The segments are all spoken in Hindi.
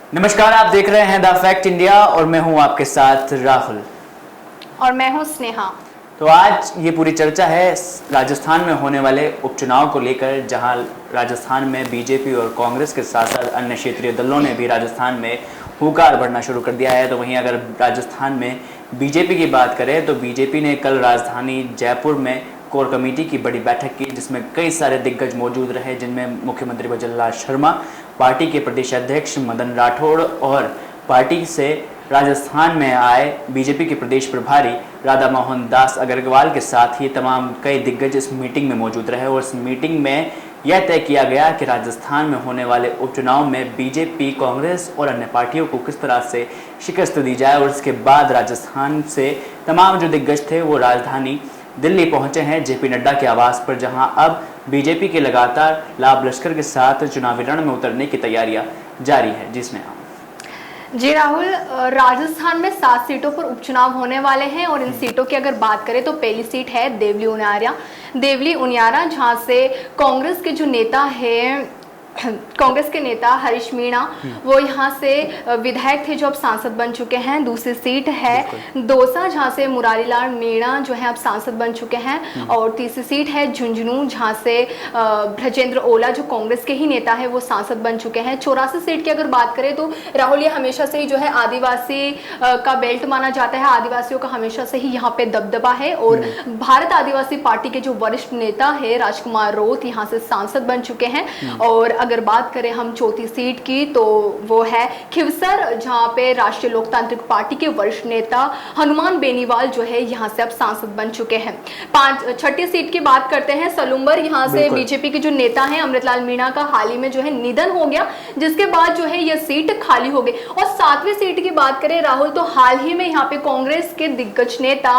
नमस्कार, आप देख रहे हैं द फैक्ट इंडिया और मैं हूं आपके साथ राहुल। और मैं हूं स्नेहा। तो आज ये पूरी चर्चा है राजस्थान में होने वाले उपचुनाव को लेकर, जहां राजस्थान में बीजेपी और कांग्रेस के साथ साथ अन्य क्षेत्रीय दलों ने भी राजस्थान में हुंकार भरना शुरू कर दिया है। तो वहीं अगर राजस्थान में बीजेपी की बात करें तो बीजेपी ने कल राजधानी जयपुर में कोर कमेटी की बड़ी बैठक की, जिसमें कई सारे दिग्गज मौजूद रहे, जिनमें मुख्यमंत्री भजनलाल शर्मा, पार्टी के प्रदेश अध्यक्ष मदन राठौड़ और पार्टी से राजस्थान में आए बीजेपी के प्रदेश प्रभारी राधा मोहन दास अग्रवाल के साथ ही तमाम कई दिग्गज इस मीटिंग में मौजूद रहे। और इस मीटिंग में यह तय किया गया कि राजस्थान में होने वाले उपचुनाव में बीजेपी, कांग्रेस और अन्य पार्टियों को किस तरह से शिकस्त दी जाए। और इसके बाद राजस्थान से तमाम जो दिग्गज थे वो राजधानी दिल्ली पहुंचे हैं जेपी नड्डा के आवास पर, जहां अब बीजेपी के लगातार लाभ लश्कर के साथ चुनावी रण में उतरने की तैयारियां जारी है। जिसमें जी राहुल, राजस्थान में 7 सीटों पर उपचुनाव होने वाले हैं और इन सीटों की अगर बात करें तो पहली सीट है देवली उनियारा, जहां से कांग्रेस के जो नेता है, कांग्रेस के नेता हरीश मीणा, वो यहाँ से विधायक थे जो अब सांसद बन चुके हैं। दूसरी सीट है दौसा, जहाँ से मुरारीलाल मीणा जो है अब सांसद बन चुके हैं। और तीसरी सीट है झुंझुनू, जहाँ से ब्रजेंद्र ओला जो कांग्रेस के ही नेता है वो सांसद बन चुके हैं। 84 सीट की अगर बात करें तो राहुल, ये हमेशा से ही जो है आदिवासी का बेल्ट माना जाता है, आदिवासियों का हमेशा से ही यहाँ पे दबदबा है। और भारत आदिवासी पार्टी के जो वरिष्ठ नेता है राजकुमार रोत यहाँ से सांसद बन चुके हैं। और अगर बात करें हम चौथी सीट की तो वो है खिवसर, जहां पे राष्ट्रीय लोकतांत्रिक पार्टी के वरिष्ठ नेता हनुमान बेनीवाल जो है यहां से अब सांसद बन चुके हैं। छठी सीट की बात करते हैं सलूम्बर, यहां से बीजेपी के जो नेता हैं अमृतलाल मीणा का हाल ही में जो है निधन हो गया, जिसके बाद जो है यह सीट खाली हो गई। और 7वीं सीट की बात करें राहुल, तो हाल ही में यहाँ पे कांग्रेस के दिग्गज नेता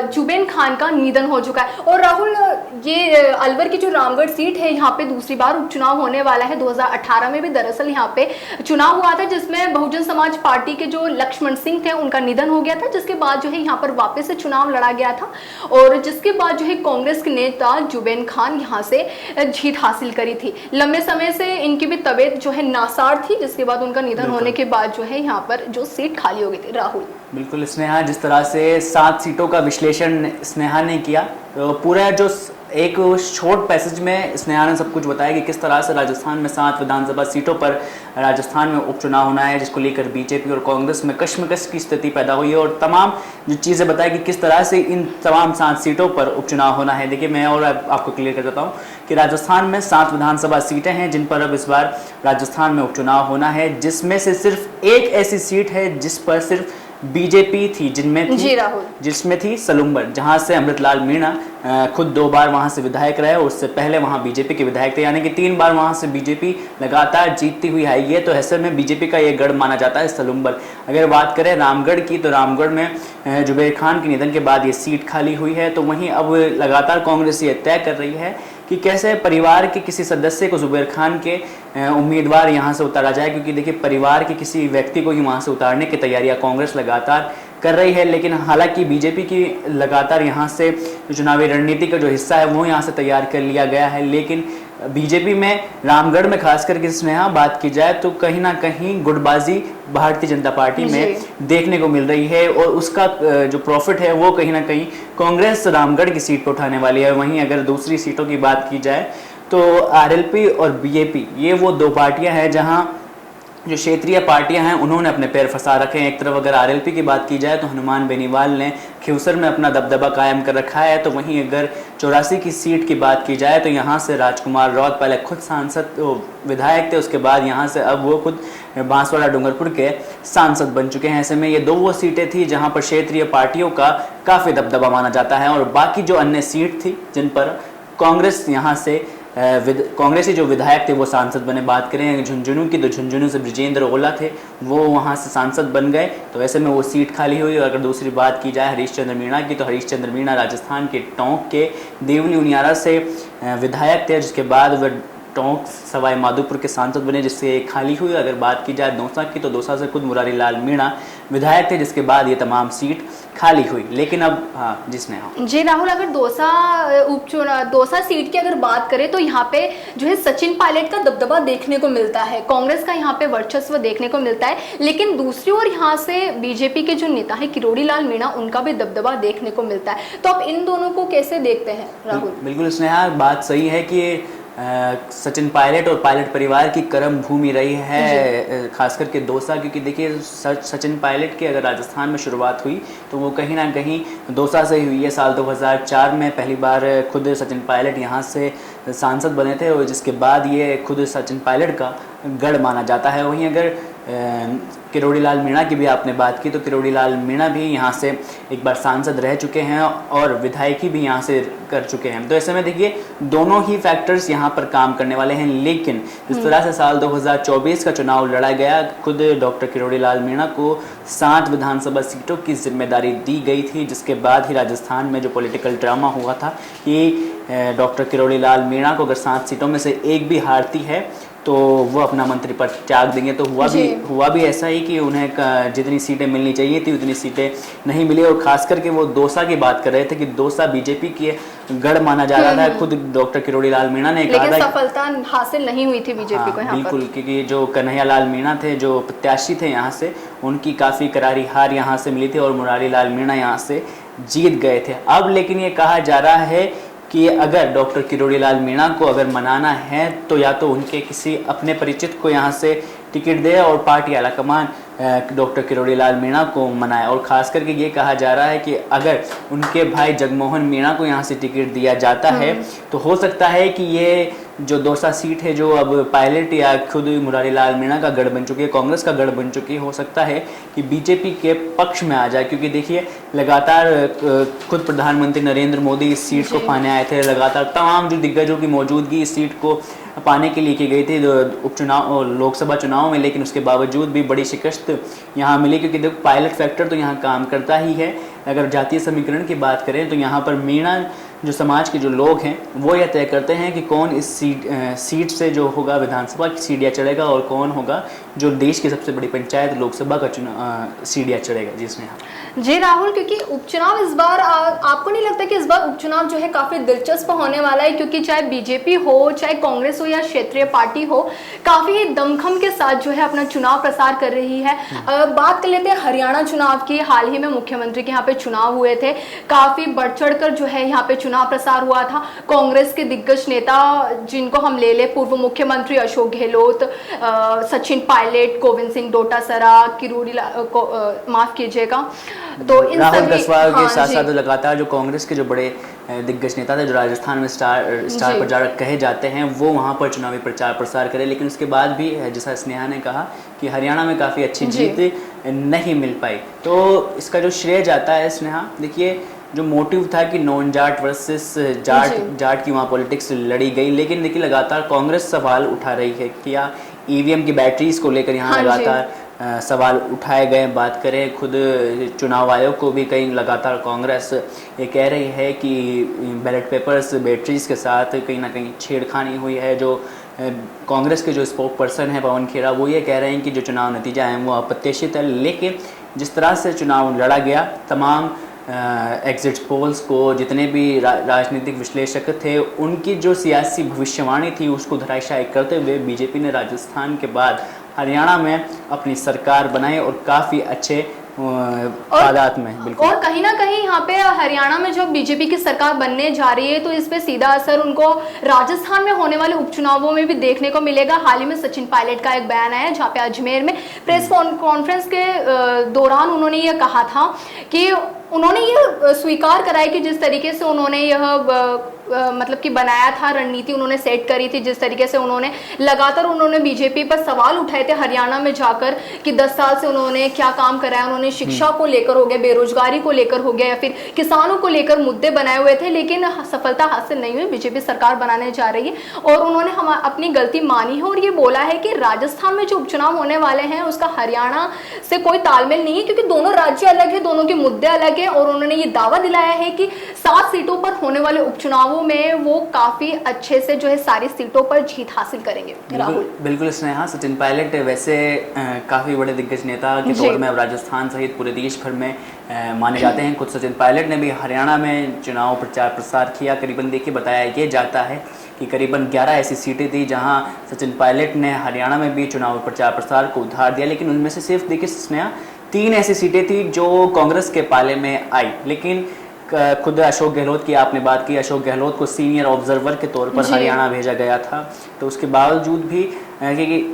जुबेन खान का निधन हो चुका है। और राहुल, ये अलवर की जो रामगढ़ सीट है यहाँ पे दूसरी बार उपचुनाव होने वाला है। 2018 में भी दरअसल यहाँ पे चुनाव हुआ था, जिसमें बहुजन समाज पार्टी के जो लक्ष्मण सिंह थे उनका निधन हो गया था, जिसके बाद जो है यहाँ पर वापस से चुनाव लड़ा गया था। और जिसके बाद जो है कांग्रेस के नेता जुबेन खान यहाँ से जीत हासिल करी थी। लंबे समय से इनकी भी तबीयत जो है नासार थी, जिसके बाद उनका निधन होने के बाद जो है यहाँ पर जो सीट खाली हो गई थी। राहुल, बिल्कुल स्नेहा, जिस तरह से 7 सीटों का विश्लेषण स्नेहा ने किया, तो पूरा जो एक शॉर्ट पैसेज में स्नेहा ने सब कुछ बताया कि किस तरह से राजस्थान में 7 विधानसभा सीटों पर राजस्थान में उपचुनाव होना है, जिसको लेकर बीजेपी और कांग्रेस में कश्मकश की स्थिति पैदा हुई है। और तमाम जो चीज़ें बताई कि किस तरह से इन तमाम 7 सीटों पर उपचुनाव होना है। देखिए, मैं और आपको क्लियर कर देता हूँ कि राजस्थान में 7 विधानसभा सीटें हैं जिन पर अब इस बार राजस्थान में उपचुनाव होना है, जिसमें से सिर्फ एक ऐसी सीट है जिस पर सिर्फ बीजेपी थी, जिसमें थी सलूम्बर, जहां से अमृतलाल मीणा खुद 2 बार वहां से विधायक रहे और उससे पहले वहां बीजेपी के विधायक थे, यानी कि 3 बार वहां से बीजेपी लगातार जीतती हुई आई है। तो ऐसे में बीजेपी का ये गढ़ माना जाता है सलूम्बर। अगर बात करें रामगढ़ की, तो रामगढ़ में जुबेर खान के निधन के बाद ये सीट खाली हुई है। तो वहीं अब लगातार कांग्रेस ये तय कर रही है कि कैसे परिवार के किसी सदस्य को जुबेर खान के उम्मीदवार यहां से उतारा जाए, क्योंकि देखिए परिवार के किसी व्यक्ति को ही वहां से उतारने की तैयारियां कांग्रेस लगातार कर रही है। लेकिन हालांकि बीजेपी की लगातार यहां से चुनावी रणनीति का जो हिस्सा है वो यहां से तैयार कर लिया गया है। लेकिन बीजेपी में रामगढ़ में खास करके स्नेहा बात की जाए तो कहीं ना कहीं गुटबाजी भारतीय जनता पार्टी में देखने को मिल रही है, और उसका जो प्रॉफिट है वो कहीं ना कहीं कांग्रेस रामगढ़ की सीट पर उठाने वाली है। वहीं अगर दूसरी सीटों की बात की जाए तो आरएलपी और बीएपी, ये वो 2 पार्टियां हैं जहां जो क्षेत्रीय पार्टियां हैं उन्होंने अपने पैर फंसा रखे हैं। एक तरफ अगर आरएलपी की बात की जाए तो हनुमान बेनीवाल ने खिवसर में अपना दबदबा कायम कर रखा है। तो वहीं अगर 84 की सीट की बात की जाए तो यहाँ से राजकुमार रौत पहले खुद सांसद विधायक थे, उसके बाद यहाँ से अब वो खुद बांसवाड़ा डूंगरपुर के सांसद बन चुके हैं। ऐसे में ये 2 वो सीटें थी जहाँ पर क्षेत्रीय पार्टियों का काफ़ी दबदबा माना जाता है। और बाकी जो अन्य सीट थी जिन पर कांग्रेस यहाँ से कांग्रेसी जो विधायक थे वो सांसद बने। बात करें झुंझुनू की, तो झुंझुनू से ब्रजेंद्र ओला थे, वो वहाँ से सांसद बन गए। तो ऐसे में वो सीट खाली हुई। और अगर दूसरी बात की जाए हरीश चंद्र मीणा की, तो हरीश चंद्र मीणा राजस्थान के टोंक के देवली उनियारा से विधायक थे, जिसके बाद वह टोंक सवाई माधोपुर के सांसद बने, जिससे खाली हुई। अगर बात की जाए दौसा की, तो दौसा से खुद मुरारी लाल मीणा विधायक थे, जिसके बाद ये तमाम सीट खाली हुई। लेकिन अब हाँ जिसने जी राहुल, अगर दौसा सीट की अगर बात करें तो यहाँ पे जो है सचिन पायलट का दबदबा देखने को मिलता है, कांग्रेस का यहाँ पे वर्चस्व देखने को मिलता है। लेकिन दूसरी ओर यहाँ से बीजेपी के जो नेता है किरोड़ी लाल मीणा, उनका भी दबदबा देखने को मिलता है। तो आप इन दोनों को कैसे देखते हैं राहुल? बिल्कुल स्नेहा, बात सही है कि सचिन पायलट और पायलट परिवार की कर्म भूमि रही है, खास करके दौसा, क्योंकि देखिए सचिन पायलट की अगर राजस्थान में शुरुआत हुई तो वो कहीं ना कहीं दौसा से ही हुई है। साल 2004 में पहली बार खुद सचिन पायलट यहाँ से सांसद बने थे, और जिसके बाद ये खुद सचिन पायलट का गढ़ माना जाता है। वहीं अगर किरोड़ी लाल मीणा की भी आपने बात की, तो किरोड़ी लाल मीणा भी यहाँ से एक बार सांसद रह चुके हैं और विधायकी भी यहाँ से कर चुके हैं। तो ऐसे में देखिए दोनों ही फैक्टर्स यहाँ पर काम करने वाले हैं। लेकिन जिस तरह से साल 2024 का चुनाव लड़ा गया, खुद डॉक्टर किरोड़ी लाल मीणा को 7 विधानसभा सीटों की जिम्मेदारी दी गई थी, जिसके बाद ही राजस्थान में जो पॉलिटिकल ड्रामा हुआ था कि डॉक्टर किरोड़ी लाल मीणा को अगर 7 सीटों में से एक भी हारती है तो वो अपना मंत्री पद त्याग देंगे। तो हुआ भी ऐसा ही कि उन्हें जितनी सीटें मिलनी चाहिए थी उतनी सीटें नहीं मिली। और खास करके वो दौसा की बात कर रहे थे कि दौसा बीजेपी की गढ़ माना जा रहा था। खुद डॉक्टर किरोड़ी लाल मीणा ने कहा था सफलता हासिल नहीं हुई थी बीजेपी को यहाँ बिल्कुल, क्योंकि जो कन्हैया लाल मीणा थे, जो प्रत्याशी थे यहाँ से, उनकी काफ़ी करारी हार यहाँ से मिली थी और मुरारी लाल मीणा यहाँ से जीत गए थे। अब लेकिन ये कहा जा रहा है कि अगर डॉक्टर किरोड़ी लाल मीणा को अगर मनाना है तो या तो उनके किसी अपने परिचित को यहाँ से टिकट दे और पार्टी आलाकमान डॉक्टर किरोड़ी लाल मीणा को मनाए। और ख़ास करके ये कहा जा रहा है कि अगर उनके भाई जगमोहन मीणा को यहाँ से टिकट दिया जाता है तो हो सकता है कि ये जो दौसा सीट है, जो अब पायलट या खुद मुरारी लाल मीणा का गढ़ बन चुकी है, कांग्रेस का गढ़ बन चुकी है, हो सकता है कि बीजेपी के पक्ष में आ जाए। क्योंकि देखिए लगातार खुद प्रधानमंत्री नरेंद्र मोदी इस सीट को पाने आए थे, लगातार तमाम जो दिग्गजों की मौजूदगी इस सीट को पाने के लिए की गई थी उपचुनाव और लोकसभा चुनाव में, लेकिन उसके बावजूद भी बड़ी शिकस्त यहाँ मिली। क्योंकि देखो पायलट फैक्टर तो यहाँ काम करता ही है। अगर जातीय समीकरण की बात करें तो यहाँ पर मीणा जो समाज के जो लोग हैं वो यह तय करते हैं कि कौन इस सीट से जो होगा विधानसभा की सीढ़ियाँ चढ़ेगा और कौन होगा जो देश की सबसे बड़ी पंचायत लोकसभा का सीढ़ियाँ चढ़ेगा। जिसमें जी राहुल, क्योंकि उपचुनाव इस बार आपको नहीं लगता कि इस बार उपचुनाव जो है काफी दिलचस्प होने वाला है? क्योंकि चाहे बीजेपी हो, चाहे कांग्रेस हो या क्षेत्रीय पार्टी हो, काफी दमखम के साथ जो है अपना चुनाव प्रसार कर रही है। बात कर लेते हैं हरियाणा चुनाव की। हाल ही में मुख्यमंत्री के यहाँ पे चुनाव हुए थे, काफी बढ़ चढ़ कर जो है यहाँ पे चुनाव प्रसार हुआ था। कांग्रेस के दिग्गज नेता जिनको हम ले ले, पूर्व मुख्यमंत्री अशोक गहलोत, सचिन पायलट, गोविंद सिंह डोटासरा, किरोड़ी माफ कीजिएगा, तो इन राहुल कस्वाल के साथ साथ लगातार जो कांग्रेस के जो बड़े दिग्गज नेता थे, जो राजस्थान में स्टार प्रचारक कहे जाते हैं, वो वहाँ पर चुनावी प्रचार प्रसार करें। लेकिन उसके बाद भी जैसा स्नेहा ने कहा कि हरियाणा में काफ़ी अच्छी जीत नहीं मिल पाई। तो इसका जो श्रेय जाता है स्नेहा, देखिए जो मोटिव था कि नॉन जाट वर्सेस जाट की वहाँ पॉलिटिक्स लड़ी गई, लेकिन देखिए लगातार कांग्रेस सवाल उठा रही है कि या ईवीएम की बैटरीज को लेकर यहाँ लगातार सवाल उठाए गए। बात करें खुद चुनाव आयोग को भी कहीं लगातार कांग्रेस ये कह रही है कि बैलेट पेपर्स बैटरीज के साथ कहीं ना कहीं छेड़खानी हुई है। जो कांग्रेस के जो स्पोक पर्सन है पवन खेरा, वो ये कह रहे हैं कि जो चुनाव नतीजा है वो अप्रत्याशित है। लेकिन जिस तरह से चुनाव लड़ा गया, तमाम एग्जिट पोल्स को जितने भी राजनीतिक विश्लेषक थे, उनकी जो सियासी भविष्यवाणी थी उसको धराशायी करते हुए बीजेपी ने राजस्थान के बाद हरियाणा में अपनी सरकार बनाई और काफ़ी अच्छे तादाद में। बिल्कुल। और कहीं ना कहीं यहाँ पे हरियाणा में जो बीजेपी की सरकार बनने जा रही है तो इस पे सीधा असर उनको राजस्थान में होने वाले उपचुनावों में भी देखने को मिलेगा। हाल ही में सचिन पायलट का एक बयान आया जहाँ पे अजमेर में प्रेस कॉन्फ्रेंस के दौरान उन्होंने ये कहा था कि उन्होंने ये स्वीकार कराया कि जिस तरीके से उन्होंने यह मतलब कि बनाया था, रणनीति उन्होंने सेट करी थी, जिस तरीके से उन्होंने लगातार बीजेपी पर सवाल उठाए थे हरियाणा में जाकर कि 10 साल से उन्होंने क्या काम कराया। उन्होंने शिक्षा को लेकर हो गया, बेरोजगारी को लेकर हो गया, या फिर किसानों को लेकर मुद्दे बनाए हुए थे, लेकिन सफलता हासिल नहीं हुई। बीजेपी सरकार बनाने जा रही है और उन्होंने अपनी गलती मानी है और ये बोला है कि राजस्थान में जो उपचुनाव होने वाले हैं उसका हरियाणा से कोई तालमेल नहीं है, क्योंकि दोनों राज्य अलग है, दोनों के मुद्दे अलग है। और उन्होंने ये दावा दिलाया है कि 7 सीटों पर होने वाले उपचुनावों में वो काफी अच्छे से जो है सारी सीटों पर जीत हासिल करेंगे। राहुल बिल्कुल स्नेहा, सचिन पायलट वैसे काफ़ी बड़े दिग्गज नेता के तौर में अब राजस्थान सहित पूरे देश भर में माने जाते हैं। खुद सचिन पायलट ने भी हरियाणा में चुनाव प्रचार प्रसार किया। करीबन देखिए बताया ये जाता है कि करीबन 11 ऐसी सीटें थी जहां सचिन पायलट ने हरियाणा में भी चुनाव प्रचार प्रसार को उधार दिया, लेकिन उनमें से सिर्फ देखिए स्नेहा 3 ऐसी सीटें थी जो कांग्रेस के पाले में आई। लेकिन खुद अशोक गहलोत की आपने बात की, अशोक गहलोत को सीनियर ऑब्जर्वर के तौर पर हरियाणा भेजा गया था, तो उसके बावजूद भी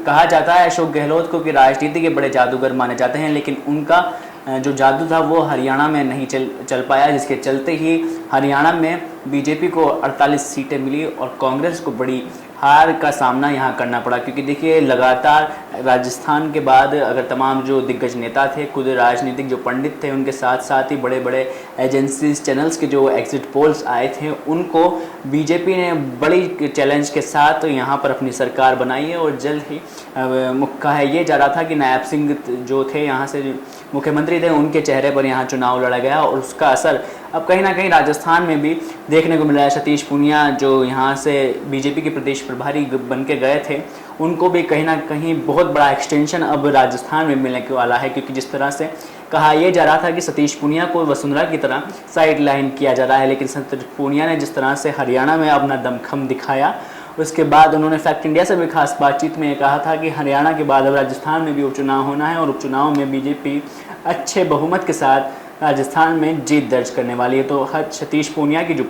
कहा जाता है अशोक गहलोत को कि राजनीति के बड़े जादूगर माने जाते हैं, लेकिन उनका जो जादू था वो हरियाणा में नहीं चल पाया, जिसके चलते ही हरियाणा में बीजेपी को 48 सीटें मिली और कांग्रेस को बड़ी हार का सामना यहाँ करना पड़ा। क्योंकि देखिए लगातार राजस्थान के बाद अगर तमाम जो दिग्गज नेता थे, खुद राजनीतिक जो पंडित थे, उनके साथ साथ ही बड़े बड़े एजेंसीज चैनल्स के जो एग्जिट पोल्स आए थे, उनको बीजेपी ने बड़ी चैलेंज के साथ यहाँ पर अपनी सरकार बनाई है। और जल्द ही कहा ये जा रहा था कि नायब सिंह जो थे यहाँ से मुख्यमंत्री थे, उनके चेहरे पर यहाँ चुनाव लड़ा गया और उसका असर अब कहीं ना कहीं राजस्थान में भी देखने को मिल रहा है। सतीश पूनिया जो यहाँ से बीजेपी के प्रदेश प्रभारी बन के गए थे, उनको भी कहीं ना कहीं बहुत बड़ा एक्सटेंशन अब राजस्थान में मिलने वाला है। क्योंकि जिस तरह से कहा यह जा रहा था कि सतीश पूनिया को वसुंधरा की तरह साइड लाइन किया जा रहा है, लेकिन सतीश पूनिया ने जिस तरह से हरियाणा में अपना दमखम दिखाया, उसके बाद उन्होंने फैक्ट इंडिया से भी खास बातचीत में कहा था कि हरियाणा के बाद अब राजस्थान में भी उपचुनाव होना है और उपचुनाव में बीजेपी अच्छे बहुमत के साथ राजस्थान में जीत दर्ज करने वाली है। तो सतीश पूनिया की जो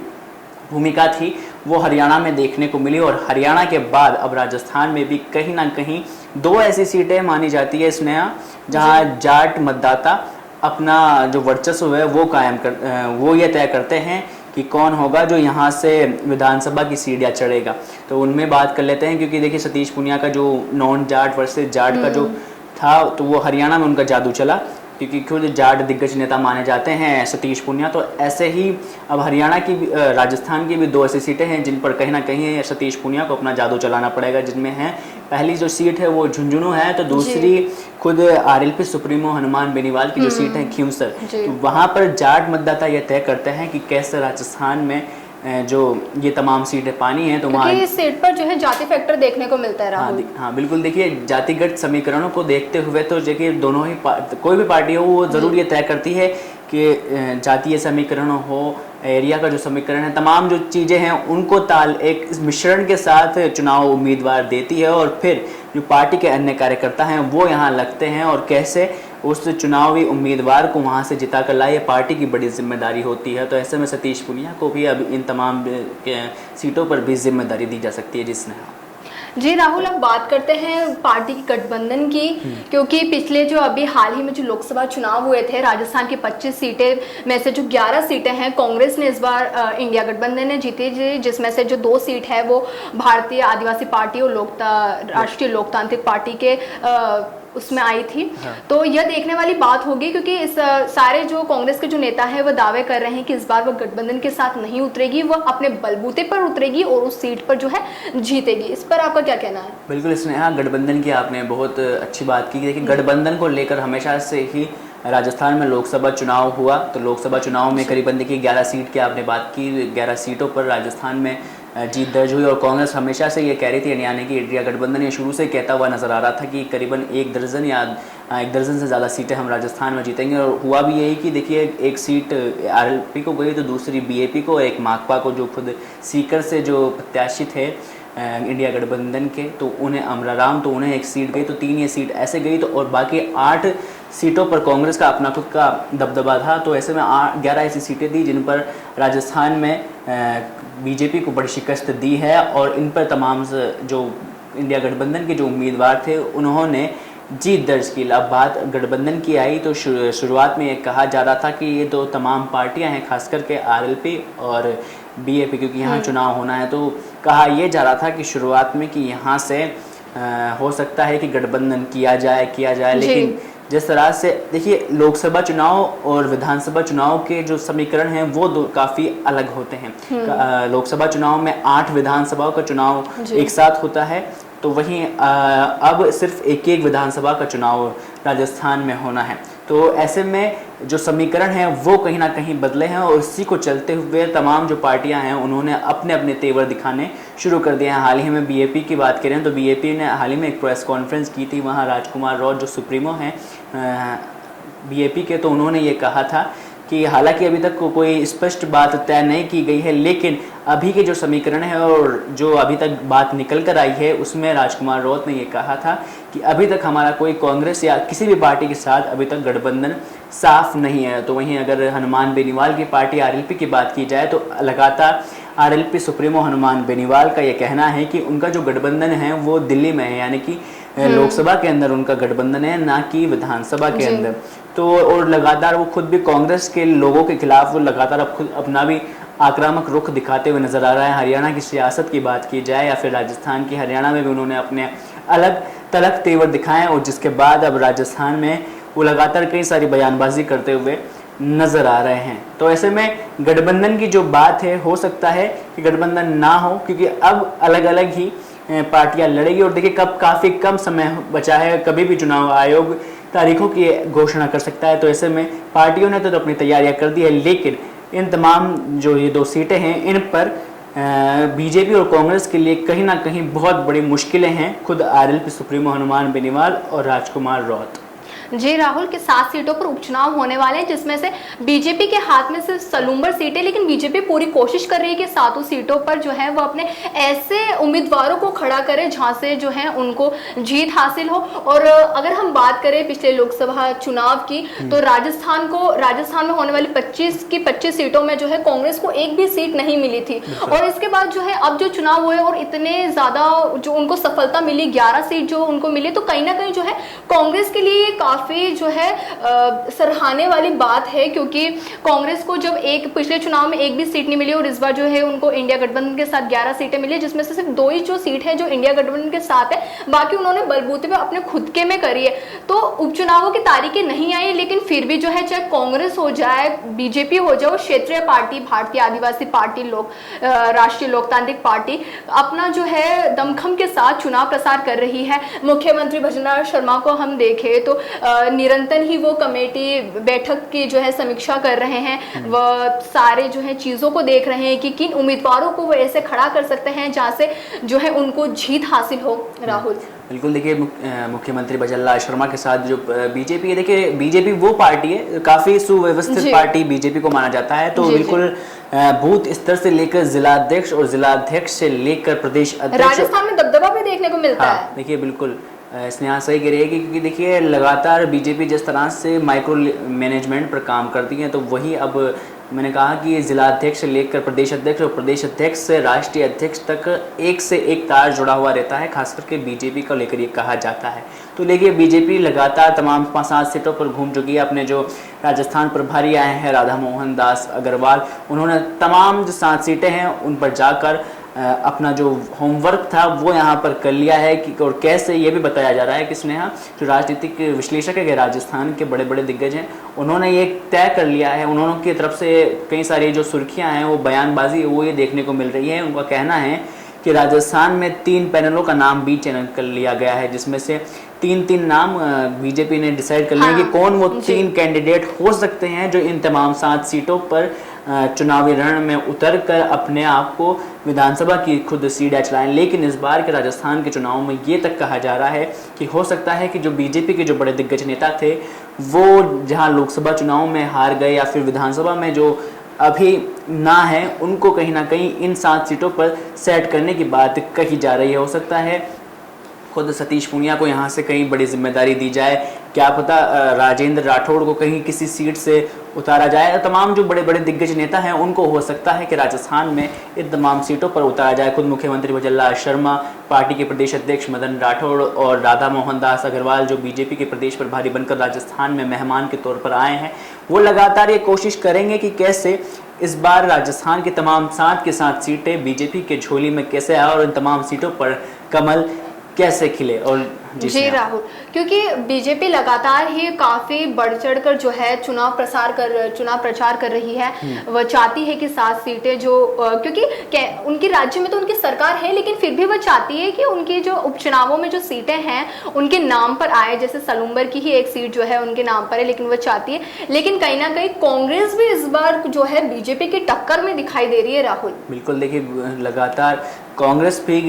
भूमिका थी वो हरियाणा में देखने को मिली और हरियाणा के बाद अब राजस्थान में भी कहीं ना कहीं 2 ऐसी सीटें मानी जाती है स्नेहा जहां जाट मतदाता अपना जो वर्चस्व है वो वो ये तय करते हैं कि कौन होगा जो यहाँ से विधानसभा की सीढ़ियाँ चढ़ेगा। तो उनमें बात कर लेते हैं, क्योंकि देखिए सतीश पूनिया का जो नॉन जाट वर्सेस जाट का जो था, तो वो हरियाणा में उनका जादू चला, क्योंकि खुद जाट दिग्गज नेता माने जाते हैं सतीश पूनिया। तो ऐसे ही अब हरियाणा की राजस्थान की भी 2 ऐसी सीटें हैं जिन पर कहीं ना कहीं सतीश पूनिया को अपना जादू चलाना पड़ेगा, जिनमें है पहली जो सीट है वो झुंझुनू है, तो दूसरी खुद आरएलपी सुप्रीमो हनुमान बेनीवाल की जो सीट है खींवसर। तो वहाँ पर जाट मतदाता ये तय करते हैं कि कैसे राजस्थान में जो ये तमाम सीटें पानी है, तो वहाँ इस सीट पर जो है जाति फैक्टर देखने को मिलता है। राहुल हाँ बिल्कुल, देखिए जातिगत समीकरणों को देखते हुए तो देखिए दोनों ही कोई भी पार्टी हो वो जरूर ये तय करती है कि जातीय समीकरण हो, एरिया का जो समीकरण है, तमाम जो चीज़ें हैं उनको एक मिश्रण के साथ चुनाव उम्मीदवार देती है और फिर जो पार्टी के अन्य कार्यकर्ता हैं वो यहाँ लगते हैं और कैसे उस चुनावी उम्मीदवार को वहाँ से जिता कर लाए, पार्टी की बड़ी जिम्मेदारी होती है। तो ऐसे में सतीश पूनिया को भी अब इन तमाम सीटों पर भी जिम्मेदारी दी जा सकती है। जिसने जी राहुल, अब बात करते हैं पार्टी की गठबंधन की, क्योंकि पिछले जो अभी हाल ही में जो लोकसभा चुनाव हुए थे, राजस्थान की 25 सीटें में से जो 11 सीटें हैं कांग्रेस ने इस बार इंडिया गठबंधन ने जीती, जिसमें से जो 2 सीट है वो भारतीय आदिवासी पार्टी और राष्ट्रीय लोकतांत्रिक पार्टी के उसमें आई थी। हाँ। तो यह देखने वाली बात होगी, क्योंकि इस सारे जो कांग्रेस के जो नेता हैं वो दावे कर रहे हैं कि इस बार वह गठबंधन के साथ नहीं उतरेगी, वह अपने बलबूते पर उतरेगी और उस सीट पर जो है जीतेगी। इस पर आपका क्या कहना है? बिल्कुल स्नेहा, गठबंधन की आपने बहुत अच्छी बात की। देखिए गठबंधन को लेकर हमेशा से ही राजस्थान में लोकसभा चुनाव हुआ, तो लोकसभा चुनाव में करीबन देखिए 11 सीट की आपने बात की, 11 सीटों पर राजस्थान में जीत दर्ज हुई और कांग्रेस हमेशा से ये कह रही थी, यानी कि इंडिया गठबंधन ये शुरू से कहता हुआ नजर आ रहा था कि करीबन 1 दर्जन या 1 दर्जन से ज़्यादा सीटें हम राजस्थान में जीतेंगे। और हुआ भी यही कि देखिए एक सीट आरएलपी को गई तो दूसरी बीएपी को, एक माकपा को, जो खुद सीकर से जो प्रत्याशी थे इंडिया गठबंधन के, तो उन्हें अमराराम, तो उन्हें 1 सीट गई, तो 3 ये सीट ऐसे गई। तो और बाकी 8 सीटों पर कांग्रेस का अपना खुद का दबदबा था। तो ऐसे में 11 ऐसी सीटें थी जिन पर राजस्थान में बीजेपी को बड़ी शिकस्त दी है और इन पर तमाम जो इंडिया गठबंधन के जो उम्मीदवार थे उन्होंने जीत दर्ज की। अब बात गठबंधन की आई तो शुरुआत में ये कहा जा रहा था कि ये 2 तमाम पार्टियां हैं, खास करके आरएलपी और बीएपी, क्योंकि यहाँ चुनाव होना है। तो कहा यह जा रहा था कि शुरुआत में कि यहाँ से हो सकता है कि गठबंधन किया जाए, लेकिन जिस तरह से देखिए लोकसभा चुनाव और विधानसभा चुनाव के जो समीकरण हैं वो काफ़ी अलग होते हैं। लोकसभा चुनाव में 8 विधानसभाओं का चुनाव एक साथ होता है, तो वहीं अब सिर्फ एक विधानसभा का चुनाव राजस्थान में होना है। तो ऐसे में जो समीकरण है वो कहीं ना कहीं बदले हैं और इसी को चलते हुए तमाम जो पार्टियां हैं उन्होंने अपने अपने तेवर दिखाने शुरू कर दिए हैं। हाल ही में बीएपी की बात करें तो बीएपी ने हाल ही में एक प्रेस कॉन्फ्रेंस की थी। वहाँ राजकुमार राउत जो सुप्रीमो हैं बीएपी के, तो उन्होंने ये कहा था कि हालांकि अभी तक कोई स्पष्ट बात तय नहीं की गई है, लेकिन अभी के जो समीकरण है और जो अभी तक बात निकल कर आई है उसमें राजकुमार राउत ने ये कहा था कि अभी तक हमारा कोई कांग्रेस या किसी भी पार्टी के साथ अभी तक गठबंधन साफ नहीं है। तो वहीं अगर हनुमान बेनीवाल की पार्टी आरएलपी की बात की जाए तो लगातार आरएलपी सुप्रीमो हनुमान बेनीवाल का ये कहना है कि उनका जो गठबंधन है वो दिल्ली में है, यानी कि लोकसभा के अंदर उनका गठबंधन है, ना कि विधानसभा के अंदर। तो और लगातार वो खुद भी कांग्रेस के लोगों के खिलाफ वो लगातार अब खुद अपना भी आक्रामक रुख दिखाते हुए नजर आ रहा है। हरियाणा की सियासत की बात की जाए या फिर राजस्थान की, हरियाणा में भी उन्होंने अपने अलग तलक तेवर दिखाए और जिसके बाद अब राजस्थान में वो लगातार कई सारी बयानबाजी करते हुए नजर आ रहे हैं। तो ऐसे में गठबंधन की जो बात है, हो सकता है कि गठबंधन ना हो, क्योंकि अब अलग अलग ही पार्टियां लड़ेगी और देखिए कब काफ़ी कम समय बचा है, कभी भी चुनाव आयोग तारीखों की घोषणा कर सकता है। तो ऐसे में पार्टियों ने तो अपनी तैयारियां कर दी है, लेकिन इन तमाम जो ये 2 सीटें हैं इन पर बीजेपी और कांग्रेस के लिए कहीं ना कहीं बहुत बड़ी मुश्किलें हैं। खुद आरएलपी सुप्रीमो हनुमान बेनीवाल और राजकुमार राउत। जी राहुल, के 7 सीटों पर उपचुनाव होने वाले हैं, जिसमें से बीजेपी के हाथ में सिर्फ सलूम्बर सीटें, लेकिन बीजेपी पूरी कोशिश कर रही है कि 7 सीटों पर जो है वो अपने ऐसे उम्मीदवारों को खड़ा करे जहां से जो है उनको जीत हासिल हो। और अगर हम बात करें पिछले लोकसभा चुनाव की, तो राजस्थान में होने वाली 25 की 25 सीटों में जो है कांग्रेस को एक भी सीट नहीं मिली थी। और इसके बाद जो है अब जो चुनाव हुए और इतने ज्यादा जो उनको सफलता मिली, 11 सीट जो उनको मिली, तो कहीं ना कहीं जो है कांग्रेस के लिए काफी जो है सराहने वाली बात है, क्योंकि कांग्रेस को जब पिछले चुनाव में एक भी सीट नहीं मिली और इस बार जो है उनको इंडिया गठबंधन के साथ 11 सीटें मिली, जिसमें से सिर्फ 2 ही जो सीट है जो इंडिया गठबंधन के साथ है, बाकी उन्होंने बलबूते पे अपने खुद के में करी है। तो उपचुनावों की तारीखें नहीं आई, लेकिन फिर भी जो है चाहे कांग्रेस हो जाए, बीजेपी हो जाए, क्षेत्रीय पार्टी, भारतीय आदिवासी पार्टी, राष्ट्रीय लोकतांत्रिक पार्टी अपना जो है दमखम के साथ चुनाव प्रसार कर रही है। मुख्यमंत्री भजनलाल शर्मा को हम देखें तो निरंतर ही वो कमेटी बैठक की जो है समीक्षा कर रहे हैं, वह सारे जो है चीज़ों को देख रहे हैं कि किन उम्मीदवारों को वो ऐसे खड़ा कर सकते हैं जहाँ से जो है उनको जीत हासिल हो। राहुल, बिल्कुल, देखिए मुख्यमंत्री भजनलाल शर्मा के साथ जो बीजेपी है, देखिए बीजेपी वो पार्टी है, काफ़ी सुव्यवस्थित पार्टी बीजेपी को माना जाता है। तो बिल्कुल बूथ स्तर से लेकर जिलाध्यक्ष और जिलाध्यक्ष से लेकर प्रदेश अध्यक्ष, राजस्थान में दबदबा भी देखने को मिलता है। देखिए बिल्कुल स्नेहा सही कह रही है क्योंकि देखिए लगातार बीजेपी जिस तरह से माइक्रो मैनेजमेंट पर काम करती है, तो वही अब मैंने कहा कि जिलाध्यक्ष से लेकर प्रदेश अध्यक्ष और प्रदेश अध्यक्ष से राष्ट्रीय अध्यक्ष तक एक से एक तार जुड़ा हुआ रहता है, खास करके बीजेपी को लेकर ये कहा जाता है। तो देखिए बीजेपी लगातार तमाम 5-7 सीटों पर घूम चुकी है। अपने जो राजस्थान प्रभारी आए हैं राधा मोहन दास अग्रवाल, उन्होंने तमाम जो 7 सीटें हैं उन पर जाकर अपना जो होमवर्क था वो यहाँ पर कर लिया है कि और कैसे ये भी बताया जा रहा है कि स्नेहा जो राजनीतिक विश्लेषक है राजस्थान के बड़े बड़े दिग्गज हैं, उन्होंने ये तय कर लिया है, उन्होंने की तरफ से कई सारी जो सुर्खियाँ हैं वो बयानबाजी वो ये देखने को मिल रही है। उनका कहना है कि राजस्थान में 3 पैनलों का नाम भी चयन कर लिया गया है, जिसमें से 3 नाम बीजेपी ने डिसाइड कर लिया कि कौन वो 3 कैंडिडेट हो सकते हैं जो इन तमाम 7 सीटों पर चुनावी रण में उतर कर अपने आप को विधानसभा की खुद सीढ़ियाँ चलाएं। लेकिन इस बार के राजस्थान के चुनाव में ये तक कहा जा रहा है कि हो सकता है कि जो बीजेपी के जो बड़े दिग्गज नेता थे वो जहां लोकसभा चुनाव में हार गए या फिर विधानसभा में जो अभी ना है, उनको कहीं ना कहीं इन 7 सीटों पर सेट करने की बात कही जा रही है। हो सकता है खुद सतीश पूनिया को यहाँ से कहीं बड़ी जिम्मेदारी दी जाए, क्या पता राजेंद्र राठौड़ को कहीं किसी सीट से उतारा जाए। तमाम जो बड़े बड़े दिग्गज नेता हैं उनको हो सकता है कि राजस्थान में इन तमाम सीटों पर उतारा जाए। खुद मुख्यमंत्री भजनलाल शर्मा, पार्टी के प्रदेश अध्यक्ष मदन राठौड़ और राधा मोहन दास अग्रवाल जो बीजेपी के प्रदेश प्रभारी बनकर राजस्थान में मेहमान के तौर पर आए हैं, वो लगातार ये कोशिश करेंगे कि कैसे इस बार राजस्थान की तमाम 7 के 7 सीटें बीजेपी के झोली में कैसे आए और इन तमाम सीटों पर कमल कैसे खिले। और जी स्नेहा। राहुल, क्योंकि बीजेपी लगातार ही काफी बढ़ चढ़कर जो है चुनाव प्रचार कर रही है। वह चाहती है कि 7 सीटें जो क्योंकि उनके राज्य में तो उनकी सरकार है, लेकिन फिर भी वह चाहती है कि उनकी जो उपचुनावों में जो सीटें हैं उनके नाम पर आए। जैसे सलूम्बर की ही एक सीट जो है उनके नाम पर है, लेकिन वह चाहती है। लेकिन कहीं ना कहीं कांग्रेस भी इस बार जो है बीजेपी की टक्कर में दिखाई दे रही है राहुल। बिल्कुल, देखिए लगातार कांग्रेस भी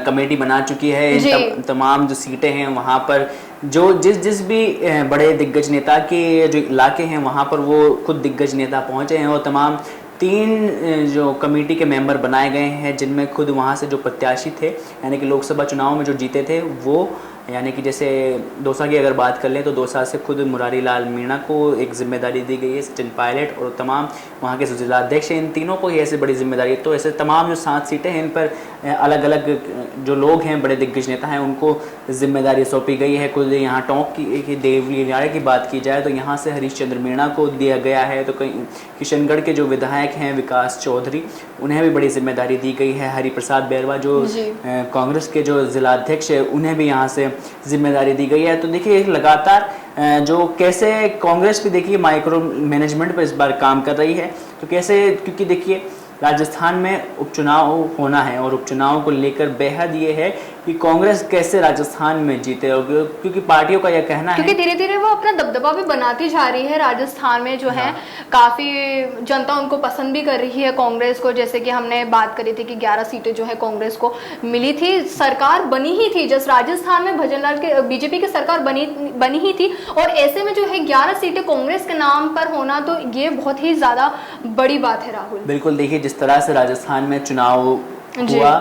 कमेटी बना चुकी है। तमाम जो सीटें हैं वहाँ पर जो जिस भी बड़े दिग्गज नेता के जो इलाके हैं वहाँ पर वो खुद दिग्गज नेता पहुँचे हैं और तमाम 3 जो कमेटी के मेंबर बनाए गए हैं, जिनमें खुद वहाँ से जो प्रत्याशी थे यानी कि लोकसभा चुनाव में जो जीते थे वो, यानी कि जैसे दौसा की अगर बात कर लें तो दौसा से खुद मुरारी लाल मीणा को एक जिम्मेदारी दी गई है, सचिन पायलट और तमाम वहाँ के जो जिलाध्यक्ष हैं, इन तीनों को ही ऐसे बड़ी जिम्मेदारी है। तो ऐसे तमाम जो 7 सीटें हैं इन पर अलग अलग जो लोग हैं, बड़े दिग्गज नेता हैं, उनको जिम्मेदारी सौंपी गई है। खुद यहाँ टोंक की देवली उनियारा की बात की जाए तो यहाँ से हरीश चंद्र मीणा को दिया गया है। तो कहीं किशनगढ़ के जो विधायक हैं विकास चौधरी, उन्हें भी बड़ी जिम्मेदारी दी गई है। हरिप्रसाद बैरवा जो कांग्रेस के जो जिलाध्यक्ष है, उन्हें भी यहाँ से जिम्मेदारी दी गई है। तो देखिए लगातार जो कैसे कांग्रेस भी देखिए माइक्रो मैनेजमेंट पर इस बार काम कर रही है। तो कैसे, क्योंकि देखिए राजस्थान में उपचुनाव होना है और उपचुनाव को लेकर बेहद ये है कि कांग्रेस कैसे राजस्थान में जीते, क्योंकि पार्टियों का यह कहना है, क्योंकि धीरे धीरे वो अपना दबदबा भी बनाती जा रही है राजस्थान में जो है। काफी जनता उनको पसंद भी कर रही है कांग्रेस को। जैसे कि हमने बात करी थी कि 11 सीटें जो है कांग्रेस को मिली थी, सरकार बनी ही थी। जस्ट राजस्थान में भजनलाल के बीजेपी की सरकार बनी ही थी, और ऐसे में जो है 11 सीटें कांग्रेस के नाम पर होना, तो ये बहुत ही ज्यादा बड़ी बात है राहुल। बिल्कुल, देखिए जिस तरह से राजस्थान में चुनाव हुआ,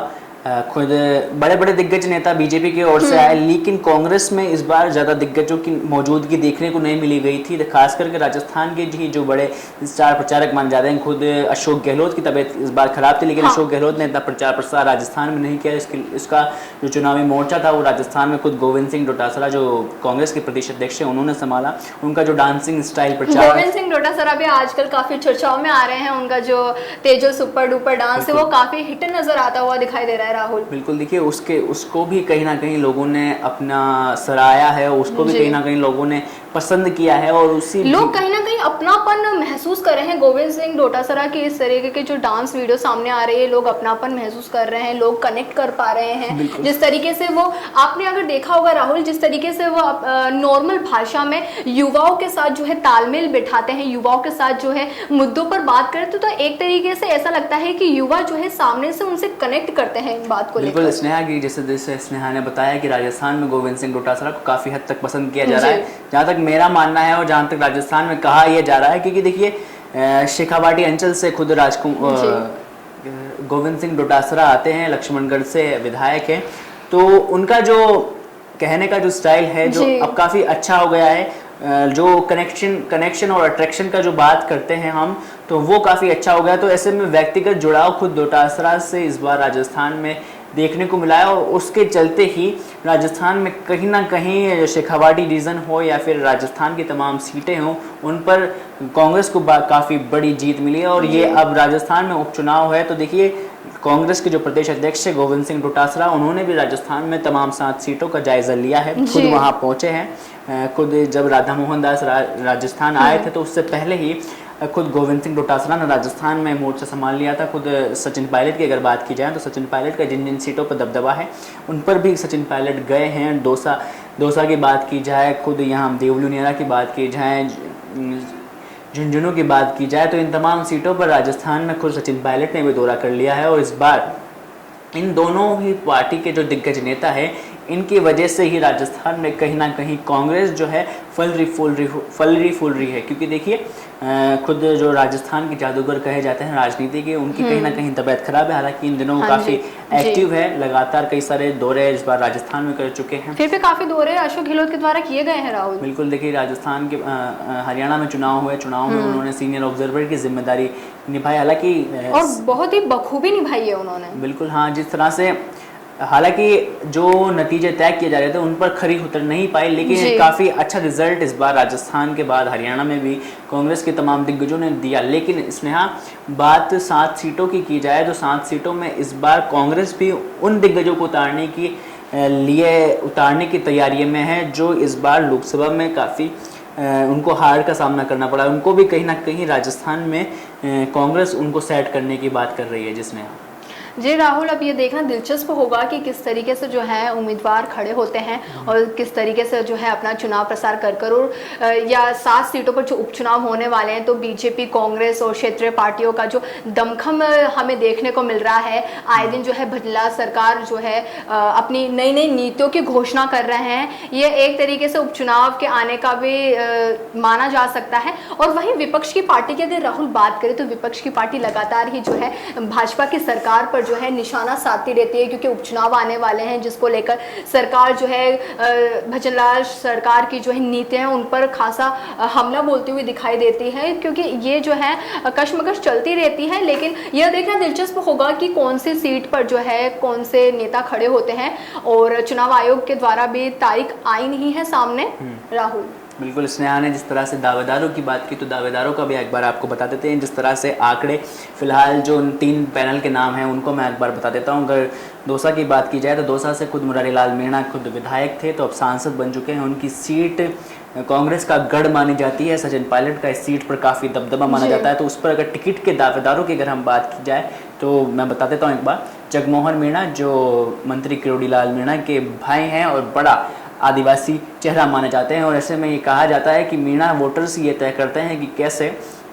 खुद बड़े बड़े दिग्गज नेता बीजेपी की ओर से आए, लेकिन कांग्रेस में इस बार ज़्यादा दिग्गजों की मौजूदगी देखने को नहीं मिली गई थी। खास करके राजस्थान के जी जो बड़े स्टार प्रचारक मान जाते हैं, खुद अशोक गहलोत की तबीयत इस बार खराब थी, लेकिन अशोक गहलोत ने इतना प्रचार प्रसार राजस्थान में नहीं किया। इसका जो चुनावी मोर्चा था वो राजस्थान में खुद गोविंद सिंह डोटासरा जो कांग्रेस के प्रदेश अध्यक्ष हैं उन्होंने संभाला। उनका जो डांसिंग स्टाइल प्रचार, गोविंद सिंह डोटासरा भी आजकल काफी चर्चाओं में आ रहे हैं। उनका जो तेजो सुपर डुपर डांस है वो काफी हिट नजर आता हुआ दिखाई दे रहा है राहुल। बिल्कुल, देखिए उसको भी कहीं ना कहीं लोगों ने अपना सराहा है, उसको भी कहीं ना कहीं लोगों ने पसंद किया है, और उसी लोग कहीं ना कहीं अपनापन महसूस कर रहे हैं। गोविंद सिंह डोटासरा की इस तरीके के जो डांस वीडियो सामने आ रही है, लोग अपनापन महसूस कर रहे हैं, लोग कनेक्ट कर पा रहे हैं। जिस तरीके से वो, आपने अगर देखा होगा राहुल, जिस तरीके से वो नॉर्मल भाषा में युवाओं के साथ जो है तालमेल बिठाते हैं, युवाओं के साथ जो है मुद्दों पर बात करते, तो एक तरीके से ऐसा लगता है कि युवा जो है सामने से उनसे कनेक्ट करते हैं इन बात को। बिल्कुल, स्नेहा की जैसे स्नेहा ने बताया कि राजस्थान में गोविंद सिंह डोटासरा को काफी हद तक पसंद किया जा रहा है, जहाँ तक मेरा मानना है और जहाँ तक राजस्थान में कहा यह जा रहा है। क्योंकि देखिए शेखावाटी अंचल से खुद गोविंद सिंह डोटासरा आते हैं, लक्ष्मणगढ़ से विधायक हैं, तो उनका जो कहने का जो स्टाइल है जो अब काफ़ी अच्छा हो गया है। जो कनेक्शन और अट्रैक्शन का जो बात करते हैं हम, तो वो काफ़ी अच्छा हो गया। तो ऐसे में व्यक्तिगत जुड़ाव खुद डोटासरा से इस बार राजस्थान में देखने को मिला है, और उसके चलते ही राजस्थान में कहीं ना कहीं शेखावाटी रीजन हो या फिर राजस्थान की तमाम सीटें हों, उन पर कांग्रेस को काफ़ी बड़ी जीत मिली है। और ये अब राजस्थान में उपचुनाव है, तो देखिए कांग्रेस के जो प्रदेश अध्यक्ष है गोविंद सिंह डोटासरा, उन्होंने भी राजस्थान में तमाम 7 सीटों का जायजा लिया है, खुद वहाँ पहुँचे हैं। खुद जब राधा मोहन दास राजस्थान आए थे तो उससे पहले ही खुद गोविंद सिंह डोटासरा ने राजस्थान में मोर्चा संभाल लिया था। खुद सचिन पायलट की अगर बात की जाए तो सचिन पायलट का जिन जिन सीटों पर दबदबा है उन पर भी सचिन पायलट गए हैं। दौसा की बात की जाए, खुद यहाँ देवली उनियारा की बात की जाए, झुंझुनू की बात की जाए, तो इन तमाम सीटों पर राजस्थान में खुद सचिन पायलट ने भी दौरा कर लिया है। और इस बार इन दोनों ही पार्टी के जो दिग्गज नेता है, इनकी वजह से ही राजस्थान में कहीं ना कहीं कांग्रेस जो है फल रही फूल रही है। क्योंकि देखिए खुद जो राजस्थान के जादूगर कहे जाते हैं राजनीति के, उनकी कहीं ना कहीं तबीयत खराब है। हालांकि इन दिनों काफ़ी एक्टिव है, लगातार कई सारे दौरे इस बार राजस्थान में कर चुके हैं। फिर भी काफ़ी दौरे अशोक गहलोत के द्वारा किए गए हैं राहुल। बिल्कुल, देखिए राजस्थान के हरियाणा में चुनाव में उन्होंने सीनियर ऑब्जर्वर की जिम्मेदारी निभाई, हालांकि और बहुत ही बखूबी निभाई है उन्होंने। बिल्कुल, हाँ, जिस तरह से हालांकि जो नतीजे तय किए जा रहे थे उन पर खरी उतर नहीं पाई, लेकिन काफ़ी अच्छा रिजल्ट इस बार राजस्थान के बाद हरियाणा में भी कांग्रेस के तमाम दिग्गजों ने दिया। लेकिन स्नेहा, बात 7 सीटों की जाए तो 7 सीटों में इस बार कांग्रेस भी उन दिग्गजों को उतारने की लिए उतारने की तैयारी में है, जो इस बार लोकसभा में काफ़ी उनको हार का सामना करना पड़ा। उनको भी कहीं ना कहीं राजस्थान में कांग्रेस उनको सेट करने की बात कर रही है। जिसने जी राहुल, अब ये देखना दिलचस्प होगा कि किस तरीके से जो है उम्मीदवार खड़े होते हैं और किस तरीके से जो है अपना चुनाव प्रसार कर और या 7 सीटों पर जो उपचुनाव होने वाले हैं तो बीजेपी, कांग्रेस और क्षेत्रीय पार्टियों का जो दमखम हमें देखने को मिल रहा है। आए दिन जो है भजनलाल सरकार जो है अपनी नई नई नीतियों की घोषणा कर रहे हैं। ये एक तरीके से उपचुनाव के आने का भी माना जा सकता है। और वहीं विपक्ष की पार्टी की अगर राहुल बात करें तो विपक्ष की पार्टी लगातार ही जो है भाजपा की सरकार पर जो है निशाना साधती रहती है, क्योंकि उपचुनाव आने वाले हैं जिसको लेकर सरकार जो है भजनलाल सरकार की जो है नीतियां हैं उन पर खासा हमला बोलती हुई दिखाई देती है, क्योंकि ये जो है कश्मकश चलती रहती है। लेकिन यह देखना दिलचस्प होगा कि कौन सी सीट पर जो है कौन से नेता खड़े होते हैं। और चुनाव आयोग के द्वारा भी तारीख आई नहीं है सामने राहुल। बिल्कुल, स्नेहा ने जिस तरह से दावेदारों की बात की तो दावेदारों का भी एक बार आपको बता देते हैं। जिस तरह से आंकड़े फिलहाल जो उन 3 पैनल के नाम हैं उनको मैं एक बार बता देता हूं। अगर दौसा की बात की जाए तो दौसा से खुद मुरारी लाल मीणा खुद विधायक थे, तो अब सांसद बन चुके हैं। उनकी सीट कांग्रेस का गढ़ मानी जाती है। सचिन पायलट का इस सीट पर काफ़ी दबदबा माना जाता है। तो उस पर अगर टिकट के दावेदारों की अगर हम बात की जाए तो मैं बता देता हूँ एक बार। जगमोहन मीणा जो मंत्री किरोड़ी लाल मीणा के भाई हैं और बड़ा आदिवासी चेहरा माने जाते हैं, और ऐसे में ये कहा जाता है कि मीणा वोटर्स ये तय करते हैं कि कैसे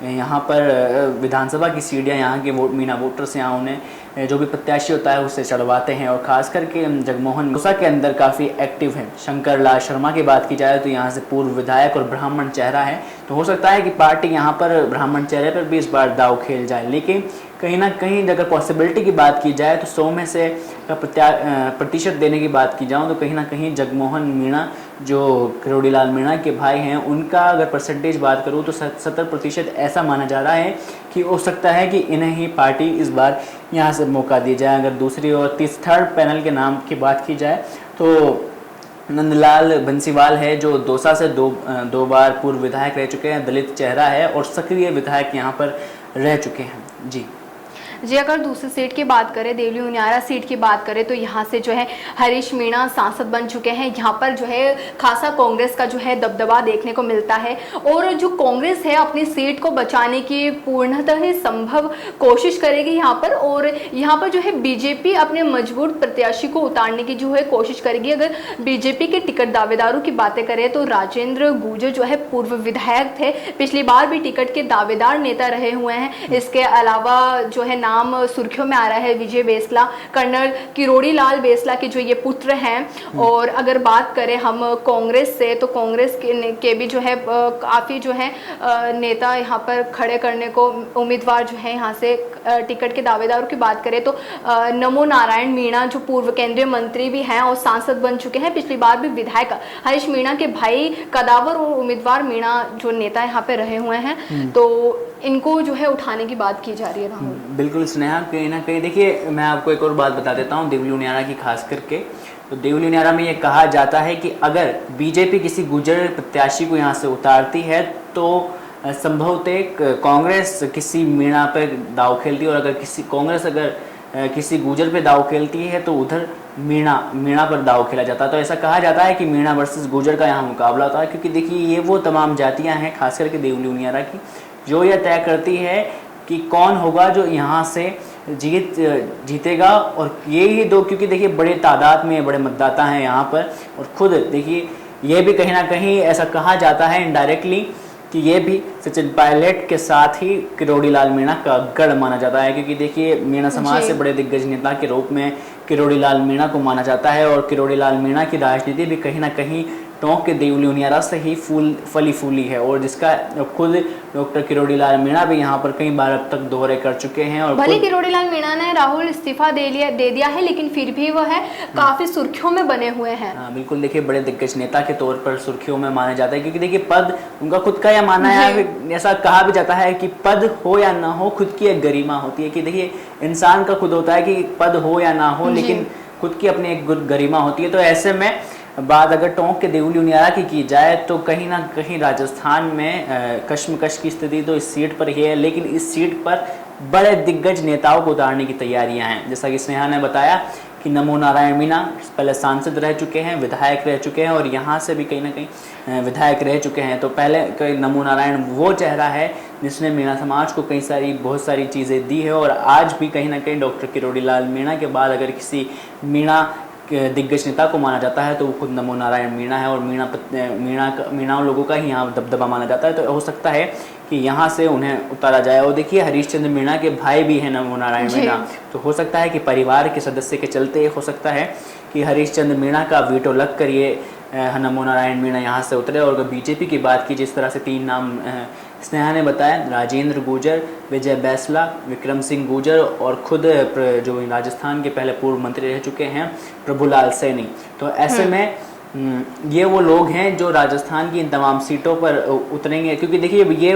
यहाँ पर विधानसभा की सीढ़ियाँ यहाँ के मीणा वोटर्स यहाँ उन्हें जो भी प्रत्याशी होता है उससे चढ़वाते हैं। और ख़ास करके जगमोहन दौसा के अंदर काफ़ी एक्टिव हैं। शंकर लाल शर्मा की बात की जाए तो यहाँ से पूर्व विधायक और ब्राह्मण चेहरा है, तो हो सकता है कि पार्टी यहाँ पर ब्राह्मण चेहरे पर भी इस बार दाव खेल जाए। लेकिन कहीं ना कहीं अगर पॉसिबिलिटी की बात की जाए तो 100 में से प्रतिशत देने की बात की जाऊँ तो कहीं ना कहीं जगमोहन मीणा जो किरोड़ी लाल मीणा के भाई हैं उनका अगर परसेंटेज बात करूँ तो 70% ऐसा माना जा रहा है कि हो सकता है कि इन्हें ही पार्टी इस बार यहाँ से मौका दी जाए। अगर दूसरी और थर्ड पैनल के नाम की बात की जाए तो नंदलाल बंसीवाल है जो दौसा से दो बार पूर्व विधायक रह चुके हैं, दलित चेहरा है और सक्रिय विधायक यहाँ पर रह चुके हैं। जी अगर दूसरी सीट की बात करें, देवली उनियारा सीट की बात करें तो यहाँ से जो है हरीश मीणा सांसद बन चुके हैं। यहाँ पर जो है खासा कांग्रेस का जो है दबदबा देखने को मिलता है और जो कांग्रेस है अपनी सीट को बचाने की पूर्णतः ही संभव कोशिश करेगी यहाँ पर। और यहाँ पर जो है बीजेपी अपने मजबूत प्रत्याशी को उतारने की जो है कोशिश करेगी। अगर बीजेपी के टिकट दावेदारों की बातें करें तो राजेंद्र गुर्जर जो है पूर्व विधायक थे, पिछली बार भी टिकट के दावेदार नेता रहे हुए हैं। इसके अलावा जो है नाम सुर्खियों में आ रहा है विजय बेसला, कर्नल किरोड़ी लाल बेसला के जो ये पुत्र हैं। और अगर बात करें हम कांग्रेस से तो कांग्रेस के भी जो है काफ़ी जो है नेता यहाँ पर खड़े करने को उम्मीदवार जो है यहाँ से टिकट के दावेदारों की बात करें तो नमो नारायण मीणा जो पूर्व केंद्रीय मंत्री भी हैं और सांसद बन चुके हैं, पिछली बार भी विधायक हरीश मीणा के भाई कदावर और उम्मीदवार मीणा जो नेता यहाँ पे रहे हुए हैं, तो इनको जो है उठाने की बात की जा रही है राहुल। बिल्कुल स्नेहा, कहीं ना कहीं देखिए मैं आपको एक और बात बता देता हूँ देवली उनियारा की खास करके। तो देवली उनियारा में ये कहा जाता है कि अगर बीजेपी किसी गुर्जर प्रत्याशी को यहाँ से उतारती है तो संभवतः कांग्रेस किसी मीणा पर दाव खेलती है, और अगर कांग्रेस किसी गुर्जर पे दाव खेलती है तो उधर मीणा पर दाव खेला जाता है। तो ऐसा कहा जाता है कि मीणा वर्सेस गुर्जर का यहाँ मुकाबला होता है, क्योंकि देखिए ये वो तमाम जातियाँ हैं खास करके देवली उनियारा की जो यह तय करती है कि कौन होगा जो यहाँ से जीतेगा। और ये ही दो, क्योंकि देखिए बड़े तादाद में बड़े मतदाता हैं यहाँ पर, और खुद देखिए ये भी कहीं ना कहीं ऐसा कहा जाता है इनडायरेक्टली कि ये भी सचिन पायलट के साथ ही किरोड़ी लाल मीणा का गढ़ माना जाता है, क्योंकि देखिए मीणा समाज से बड़े दिग्गज नेता के रूप में किरोड़ी लाल मीणा को माना जाता है। और किरोड़ी लाल मीणा की राजनीति भी कहीं ना कहीं टोंक के देवली उनियारा से ही फली फूली है, और जिसका खुद डॉक्टर किरोड़ी लाल मीणा भी यहाँ पर कई बार अब तक दोहरे कर चुके हैं। और भले किरोड़ी लाल मीणा ने राहुल इस्तीफा दे दिया है, लेकिन फिर भी वह है काफी सुर्खियों में बने हुए हैं। हाँ बिल्कुल, देखिए बड़े दिग्गज नेता के तौर पर सुर्खियों में माने जाते हैं, क्योंकि देखिए पद उनका खुद का यह मानना है, ऐसा कहा भी जाता है कि पद हो या ना हो खुद की एक गरिमा होती है। कि देखिए इंसान का खुद होता है कि पद हो या ना हो, लेकिन खुद की अपनी एक गरिमा होती है। तो ऐसे में बात अगर टोंक के देवली उनियारा की जाए तो कहीं ना कहीं राजस्थान में कश्मकश की स्थिति तो इस सीट पर ही है, लेकिन इस सीट पर बड़े दिग्गज नेताओं को उतारने की तैयारियां हैं। जैसा कि स्नेहा ने बताया कि नमो नारायण मीणा पहले सांसद रह चुके हैं, विधायक रह चुके हैं और यहाँ से भी कहीं ना कहीं विधायक रह चुके हैं। तो पहले नमो नारायण वो चेहरा है जिसने मीणा समाज को बहुत सारी चीज़ें दी है और आज भी कहीं ना कहीं डॉक्टर किरोड़ी लाल मीणा के बाद अगर किसी मीणा दिग्गज नेता को माना जाता है तो वो खुद नमो नारायण मीणा है और मीणा लोगों का ही यहाँ दबदबा माना जाता है। तो हो सकता है कि यहाँ से उन्हें उतारा जाए। और देखिए हरीश चंद्र मीणा के भाई भी हैं नमो नारायण मीणा, तो हो सकता है कि परिवार के सदस्य के चलते हो सकता है कि हरीश चंद्र मीणा का वीटो लग कर ये नमो नारायण मीणा यहाँ से उतरे। और अगर बीजेपी की बात की, जिस तरह से 3 नाम स्नेहा ने बताया, राजेंद्र गुर्जर, विजय बैंसला, विक्रम सिंह गुर्जर और खुद जो राजस्थान के पहले पूर्व मंत्री रह चुके हैं प्रभुलाल सैनी। तो ऐसे में ये वो लोग हैं जो राजस्थान की इन तमाम सीटों पर उतरेंगे, क्योंकि देखिए ये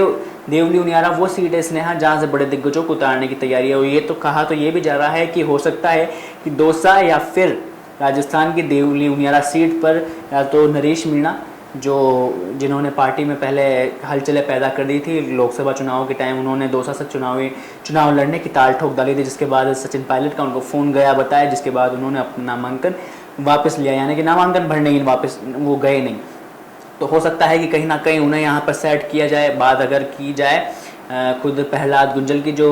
देवली उनियारा वो सीट है स्नेहा जहाँ से बड़े दिग्गजों को उतारने की तैयारी है। और ये तो कहा तो ये भी जा रहा है कि हो सकता है कि दौसा या फिर राजस्थान की देवली उनियारा सीट पर या तो नरेश मीणा जिन्होंने पार्टी में पहले हलचलें पैदा कर दी थी लोकसभा चुनाव के टाइम, उन्होंने दौसा से चुनाव लड़ने की ताल ठोक डाली थी, जिसके बाद सचिन पायलट का उनको फ़ोन गया बताया, जिसके बाद उन्होंने अपना नामांकन वापस लिया, यानी कि नामांकन भरने ही वापस वो गए नहीं। तो हो सकता है कि कहीं ना कहीं उन्हें यहाँ पर सेट किया जाए। बात अगर की जाए खुद प्रहलाद गुंजल की जो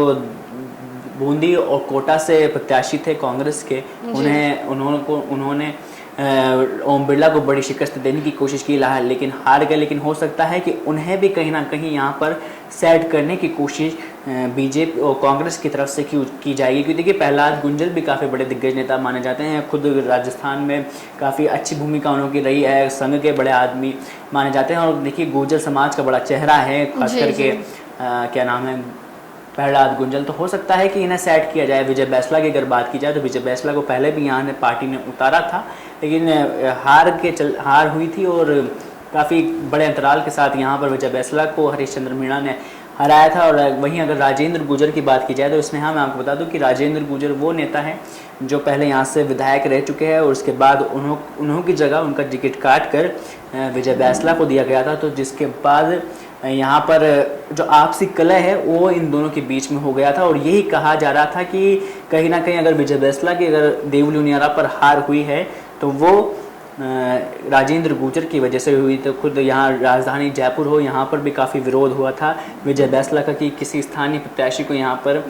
बूंदी और कोटा से प्रत्याशी थे कांग्रेस के, उन्होंने ओम बिरला को बड़ी शिकस्त देने की कोशिश की लेकिन हार गए। लेकिन हो सकता है कि उन्हें भी कहीं ना कहीं यहाँ पर सेट करने की कोशिश बीजेपी और कांग्रेस की तरफ से की जाएगी, क्योंकि देखिए प्रहलाद गुंजल भी काफ़ी बड़े दिग्गज नेता माने जाते हैं। खुद राजस्थान में काफ़ी अच्छी भूमिका उनकी रही है, संघ के बड़े आदमी माने जाते हैं। और देखिए गुर्जर समाज का बड़ा चेहरा है, खास करके क्या नाम है प्रहलाद गुंजल। तो हो सकता है कि इन्हें सेट किया जाए। विजय बैंसला की अगर बात की जाए तो विजय बैंसला को पहले भी यहाँ पार्टी ने उतारा था, लेकिन हार हुई थी और काफ़ी बड़े अंतराल के साथ यहाँ पर विजय बैंसला को हरीश चंद्र मीणा ने हराया था। और वहीं अगर राजेंद्र गुर्जर की बात की जाए तो इसमें मैं आपको बता दूं कि राजेंद्र गुर्जर वो नेता है जो पहले यहाँ से विधायक रह चुके हैं और उसके बाद उन्हों की जगह उनका टिकट काट कर विजय बैंसला को दिया गया था। तो जिसके बाद यहाँ पर जो आपसी कलह है वो इन दोनों के बीच में हो गया था और यही कहा जा रहा था कि कहीं ना कहीं अगर विजय बैंसला की अगर देवली उनियारा पर हार हुई है तो वो राजेंद्र गुर्जर की वजह से हुई। तो खुद यहाँ राजधानी जयपुर हो, यहाँ पर भी काफ़ी विरोध हुआ था विजय बैंसला का कि किसी स्थानीय प्रत्याशी को यहाँ पर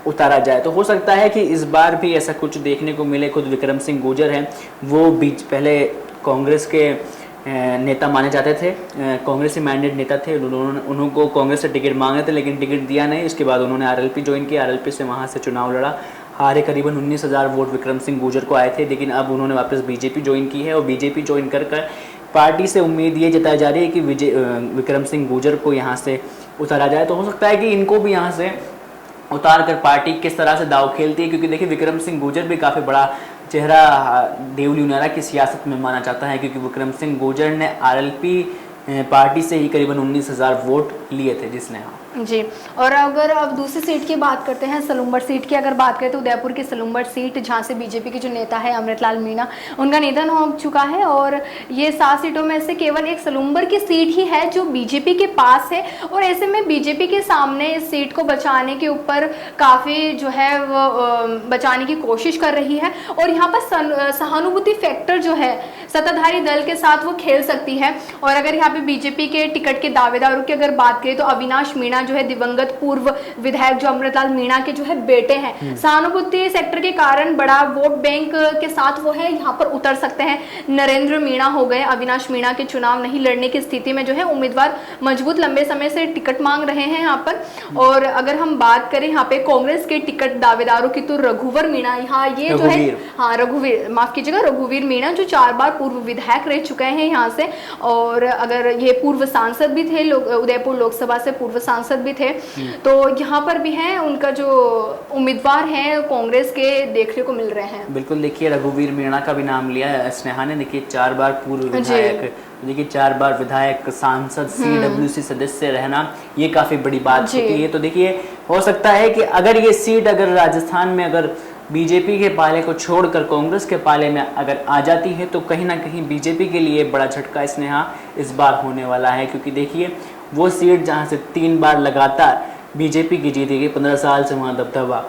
उतारा जाए। तो हो सकता है कि इस बार भी ऐसा कुछ देखने को मिले। खुद विक्रम सिंह गुर्जर हैं, वो पहले कांग्रेस के नेता माने जाते थे, कांग्रेस से मैंडेट नेता थे। उनको कांग्रेस से टिकट मांगे थे लेकिन टिकट दिया नहीं। इसके बाद उन्होंने आरएलपी ज्वाइन किया, आरएलपी से वहाँ से चुनाव लड़ा, हारे। करीबन 19,000 वोट विक्रम सिंह गुर्जर को आए थे। लेकिन अब उन्होंने वापस बीजेपी ज्वाइन की है और बीजेपी ज्वाइन कर पार्टी से उम्मीद ये जताई जा रही है कि विक्रम सिंह गुर्जर को यहाँ से उतारा जाए। तो हो सकता है कि इनको भी यहाँ से उतार कर पार्टी किस तरह से दाव खेलती है, क्योंकि देखिए विक्रम सिंह गुर्जर भी काफ़ी बड़ा चेहरा देवली उनियारा की सियासत में माना जाता है, क्योंकि विक्रम सिंह गुर्जर ने आरएलपी पार्टी से ही करीबन 19,000 वोट लिए थे जिसने। जी, और अगर अब दूसरी सीट की बात करते हैं, सलूम्बर सीट की अगर बात करें तो उदयपुर की सलूम्बर सीट, जहां से बीजेपी के जो नेता है अमृतलाल मीणा, उनका निधन हो चुका है और ये 7 सीटों में से केवल एक सलूम्बर की सीट ही है जो बीजेपी के पास है। और ऐसे में बीजेपी के सामने इस सीट को बचाने के ऊपर काफ़ी जो है वो बचाने की कोशिश कर रही है और यहाँ पर सहानुभूति फैक्टर जो है सत्ताधारी दल के साथ वो खेल सकती है। और अगर यहाँ पे बीजेपी के टिकट के दावेदारों की अगर बात करें तो अविनाश मीणा जो है दिवंगत पूर्व विधायक जो अमृतलाल मीणा के जो है बेटे हैं, सहानुभूति सेक्टर के कारण बड़ा वोट बैंक के साथ वो है यहाँ पर उतर सकते हैं। नरेंद्र मीणा हो गए, अविनाश मीणा के चुनाव नहीं लड़ने की स्थिति में जो है उम्मीदवार मजबूत लंबे समय से टिकट मांग रहे हैं यहाँ पर। और अगर हम बात करें यहाँ पे कांग्रेस के टिकट दावेदारों की तो रघुवर मीणा, यहाँ ये जो है रघुवीर मीणा जो 4 बार पूर्व विधायक रह चुके हैं यहाँ से और अगर ये पूर्व सांसद भी थे, उदयपुर लोकसभा से पूर्व सांसद भी थे, तो यहाँ पर भी हैं उनका जो उम्मीदवार हैं कांग्रेस के देखने को मिल रहे हैं। बिल्कुल, देखिए रघुवीर मीणा का भी नाम लिया स्नेहा ने। देखिए 4 बार पूर्व विधायक, देखिए 4 बार विधायक, सांसद, CWC सदस्य रहना, ये काफी बड़ी बात होती है। तो देखिए हो सकता है कि अगर ये सीट अगर राजस्थान में अगर बीजेपी के पाले को छोड़कर कांग्रेस के पाले में अगर आ जाती है तो कहीं ना कहीं बीजेपी के लिए बड़ा झटका स्नेहा इस बार होने वाला है, क्योंकि देखिए वो सीट जहां से 3 बार लगातार बीजेपी की जीत गई, 15 साल से वहां दबदबा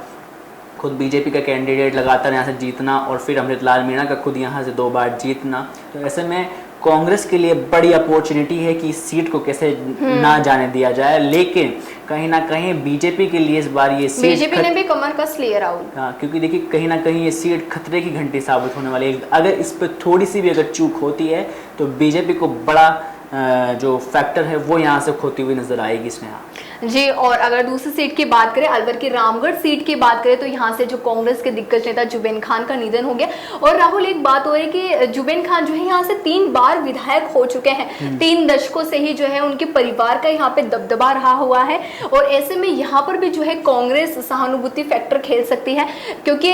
खुद बीजेपी का कैंडिडेट लगातार यहाँ से जीतना और फिर अमृतलाल मीणा का खुद यहाँ से 2 बार जीतना, तो ऐसे में कांग्रेस के लिए बड़ी अपॉर्चुनिटी है कि इस सीट को कैसे ना जाने दिया जाए। लेकिन कहीं ना कहीं बीजेपी के लिए इस बार ये सीट बीजेपी ने भी कमर कस ली है राहुल। हाँ, क्योंकि देखिए कहीं ना कहीं ये सीट खतरे की घंटी साबित होने वाली है। अगर इस पर थोड़ी सी भी अगर चूक होती है तो बीजेपी को बड़ा जो फैक्टर है वो यहाँ से खोती हुई नजर आएगी स्नेहा जी। और अगर दूसरी सीट की बात करें, अलवर की रामगढ़ सीट की बात करें, तो यहाँ से जो कांग्रेस के दिग्गज नेता जुबेन खान का निधन हो गया। और राहुल एक बात हो रही है कि जुबेन खान जो है यहाँ से 3 बार विधायक हो चुके हैं। 3 दशकों से ही जो है उनके परिवार का यहाँ पे दबदबा रहा हुआ है। और ऐसे में यहाँ पर भी जो है कांग्रेस सहानुभूति फैक्टर खेल सकती है, क्योंकि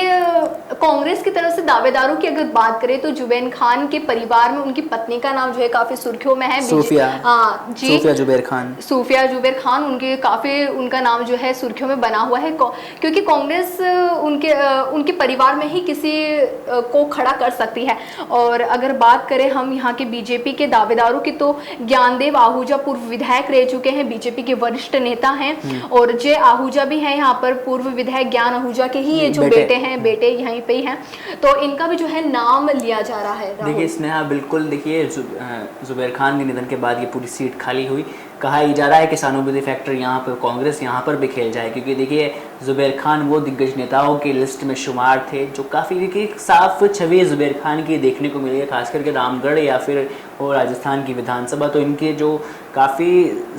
कांग्रेस की तरफ से दावेदारों की अगर बात करें तो जुबेन खान के परिवार में उनकी पत्नी का नाम जो है काफी सुर्खियों में है, सूफिया जुबैर खान। सूफिया जुबैर खान, उनके काफी उनका नाम जो है सुर्खियों में बना हुआ है, क्योंकि कांग्रेस उनके परिवार में ही किसी को खड़ा कर सकती है। और अगर बात करें हम यहाँ के बीजेपी के दावेदारों की, तो ज्ञानदेव आहूजा पूर्व विधायक रह चुके हैं, बीजेपी के वरिष्ठ नेता हैं। और जय आहूजा भी हैं यहाँ पर, पूर्व विधायक ज्ञान आहूजा के ही ये जो बेटे हैं, बेटे यहीं पे ही हैं, तो इनका भी जो है नाम लिया जा रहा है। देखिए स्नेहा, बिल्कुल देखिए जुबैर खान के निधन के बाद ये पूरी सीट खाली हुई। कहा जा रहा है कि सहानुभूति फैक्टर यहाँ पर कांग्रेस यहाँ पर भी खेल जाए, क्योंकि देखिए जुबैर खान वो दिग्गज नेताओं की लिस्ट में शुमार थे जो काफ़ी देखिए साफ छवि जुबैर खान की देखने को मिली है, खास करके रामगढ़ या फिर वो राजस्थान की विधानसभा। तो इनके जो काफ़ी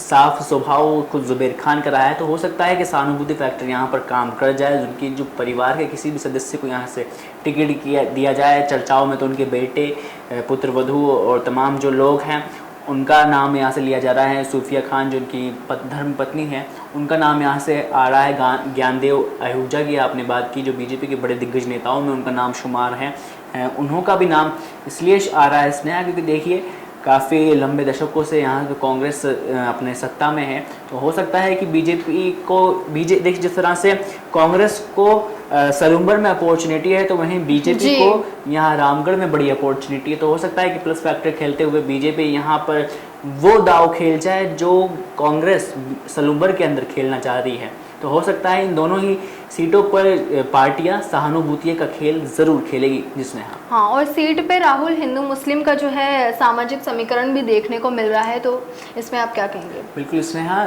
साफ स्वभाव खुद जुबैर खान का रहा है, तो हो सकता है कि सहानुभूति फैक्टर यहाँ पर काम कर जाए। उनकी जो परिवार के किसी भी सदस्य को यहाँ से टिकट दिया जाए। चर्चाओं में तो उनके बेटे, पुत्र वधू और तमाम जो लोग हैं उनका नाम यहाँ से लिया जा रहा है। सूफिया खान जो उनकी धर्म पत्नी है, उनका नाम यहाँ से आ रहा है। ज्ञानदेव आहूजा की आपने बात की, जो बीजेपी के बड़े दिग्गज नेताओं में उनका नाम शुमार है, उन्हों भी नाम इसलिए आ रहा है स्नेहा क्योंकि देखिए काफ़ी लंबे दशकों से यहाँ पे कांग्रेस अपने सत्ता में है। तो हो सकता है कि बीजेपी को देखिए जिस तरह से कांग्रेस को सलूम्बर में अपॉर्चुनिटी है, तो वहीं बीजेपी को यहाँ रामगढ़ में बड़ी अपॉर्चुनिटी है। तो हो सकता है कि प्लस फैक्टर खेलते हुए बीजेपी यहाँ पर वो दाव खेल जाए जो कांग्रेस सलूम्बर के अंदर खेलना चाह रही है। तो हो सकता है इन दोनों ही सीटों पर पार्टियां सहानुभूति का खेल जरूर खेलेगी जिसमें हाँ। और सीट पे राहुल हिंदू मुस्लिम का जो है सामाजिक समीकरण भी देखने को मिल रहा है, तो इसमें आप क्या कहेंगे? बिल्कुल स्नेहा,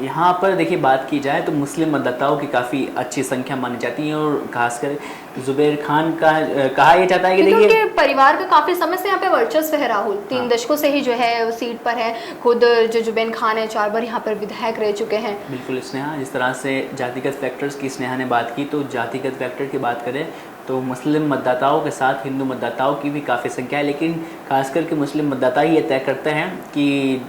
यहाँ पर देखिए बात की जाए तो मुस्लिम मतदाताओं की काफ़ी अच्छी संख्या मानी जाती है और खासकर जुबैर खान का कहा यह जाता है कि देखिए उनके परिवार का काफी समय से यहाँ पे वर्चस्व है राहुल। 3 दशकों से ही जो है सीट पर है। खुद जो जुबैर खान है 4 बार यहाँ पर विधायक रह चुके हैं। बिल्कुल स्नेहा, जिस तरह से जातिगत फैक्टर्स की स्नेहा ने बात की, तो जातिगत फैक्टर की बात करें तो मुस्लिम मतदाताओं के साथ हिंदू मतदाताओं की भी काफ़ी संख्या है, लेकिन खासकर के मुस्लिम मतदाता ही ये तय करते हैं कि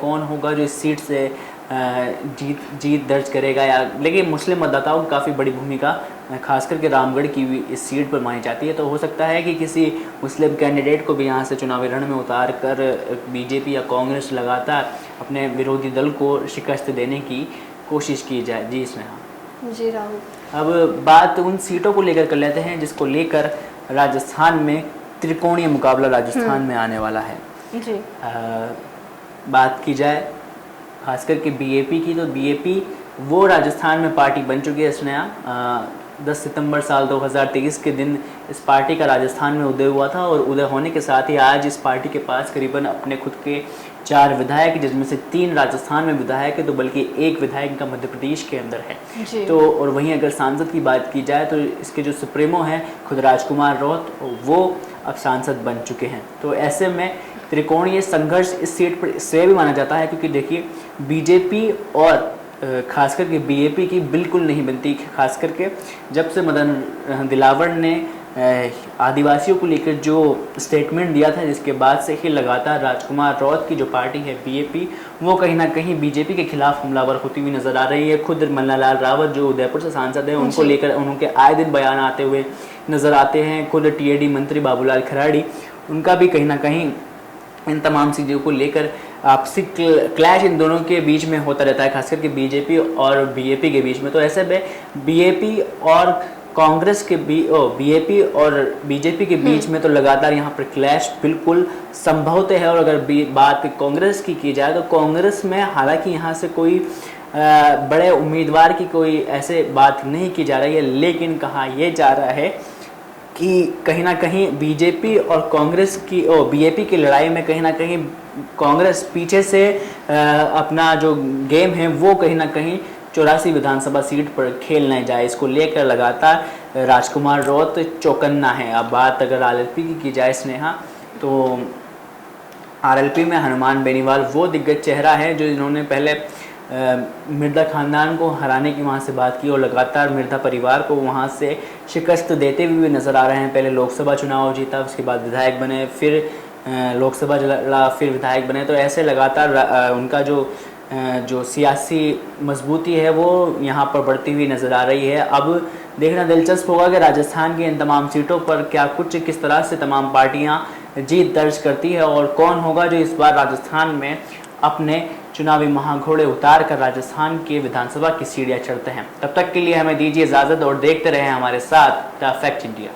कौन होगा जो इस सीट से जीत दर्ज करेगा। या लेकिन मुस्लिम मतदाताओं की काफ़ी बड़ी भूमिका खास करके रामगढ़ की भी इस सीट पर मानी जाती है। तो हो सकता है कि किसी मुस्लिम कैंडिडेट को भी यहाँ से चुनावी रण में उतार कर बीजेपी या कांग्रेस लगातार अपने विरोधी दल को शिकस्त देने की कोशिश की जाए। जी इसमें जी राहुल, अब बात उन सीटों को लेकर कर लेते हैं जिसको लेकर राजस्थान में त्रिकोणीय मुकाबला राजस्थान में आने वाला है। जी बात की जाए खासकर के बीएपी की, तो बीएपी वो राजस्थान में पार्टी बन चुकी है स्नेहा। 10 सितंबर साल 2023 के दिन इस पार्टी का राजस्थान में उदय हुआ था और उदय होने के साथ ही आज इस पार्टी के पास करीबन अपने खुद के 4 विधायक, जिसमें से 3 राजस्थान में विधायक है, तो बल्कि 1 विधायक का मध्य प्रदेश के अंदर है। तो और वहीं अगर सांसद की बात की जाए तो इसके जो सुप्रीमो हैं खुद राजकुमार रोहत, वो अब सांसद बन चुके हैं। तो ऐसे में त्रिकोणीय संघर्ष इस सीट पर इसलिए भी माना जाता है क्योंकि देखिए बीजेपी और खास करके बीएपी की बिल्कुल नहीं बनती। खास करके जब से मदन दिलावर ने आदिवासियों को लेकर जो स्टेटमेंट दिया था, जिसके बाद से ही लगातार राजकुमार रोहत की जो पार्टी है बीएपी, वो कहीं ना कहीं बीजेपी के खिलाफ हमलावर होती हुई नजर आ रही है। खुद मन्नालाल रावत जो उदयपुर से सांसद हैं, उनको लेकर उनके आए दिन बयान आते हुए नजर आते हैं। खुद टीएडी मंत्री बाबूलाल खराड़ी, उनका भी कहीं ना कहीं इन तमाम चीज़ों को लेकर आपसी क्लैश इन दोनों के बीच में होता रहता है, खासकर के बीजेपी और बीएपी के बीच में। तो ऐसे में बीएपी और कांग्रेस के बीएपी और बीजेपी के बीच में तो लगातार यहाँ पर क्लैश बिल्कुल संभवतः है। और अगर बात कांग्रेस की जाए तो कांग्रेस में हालांकि यहाँ से कोई बड़े उम्मीदवार की कोई ऐसे बात नहीं की जा रही है, लेकिन कहा यह जा रहा है कि कहीं ना कहीं बीजेपी और कांग्रेस की बीजेपी की लड़ाई में कहीं ना कहीं कांग्रेस पीछे से अपना जो गेम है वो कहीं ना कहीं 84 विधानसभा सीट पर खेलने जाए, इसको लेकर लगातार राजकुमार रौत चौकन्ना है। अब बात अगर आरएलपी की जाए स्नेहा, तो आरएलपी में हनुमान बेनीवाल वो दिग्गज चेहरा है जो इन्होंने पहले मिर्ज़ा ख़ानदान को हराने की वहाँ से बात की और लगातार मिर्ज़ा परिवार को वहाँ से शिकस्त देते हुए नज़र आ रहे हैं। पहले लोकसभा चुनाव जीता, उसके बाद विधायक बने, फिर लोकसभा लड़ा, फिर विधायक बने। तो ऐसे लगातार उनका जो सियासी मजबूती है वो यहाँ पर बढ़ती हुई नज़र आ रही है। अब देखना दिलचस्प होगा कि राजस्थान की इन तमाम सीटों पर क्या किस तरह से तमाम पार्टियाँ जीत दर्ज करती है और कौन होगा जो इस बार राजस्थान में अपने चुनावी महाघोड़े उतार कर राजस्थान के विधानसभा की सीढ़ियाँ चढ़ते हैं। तब तक के लिए हमें दीजिए इजाज़त और देखते रहें हमारे साथ द फैक्ट इंडिया।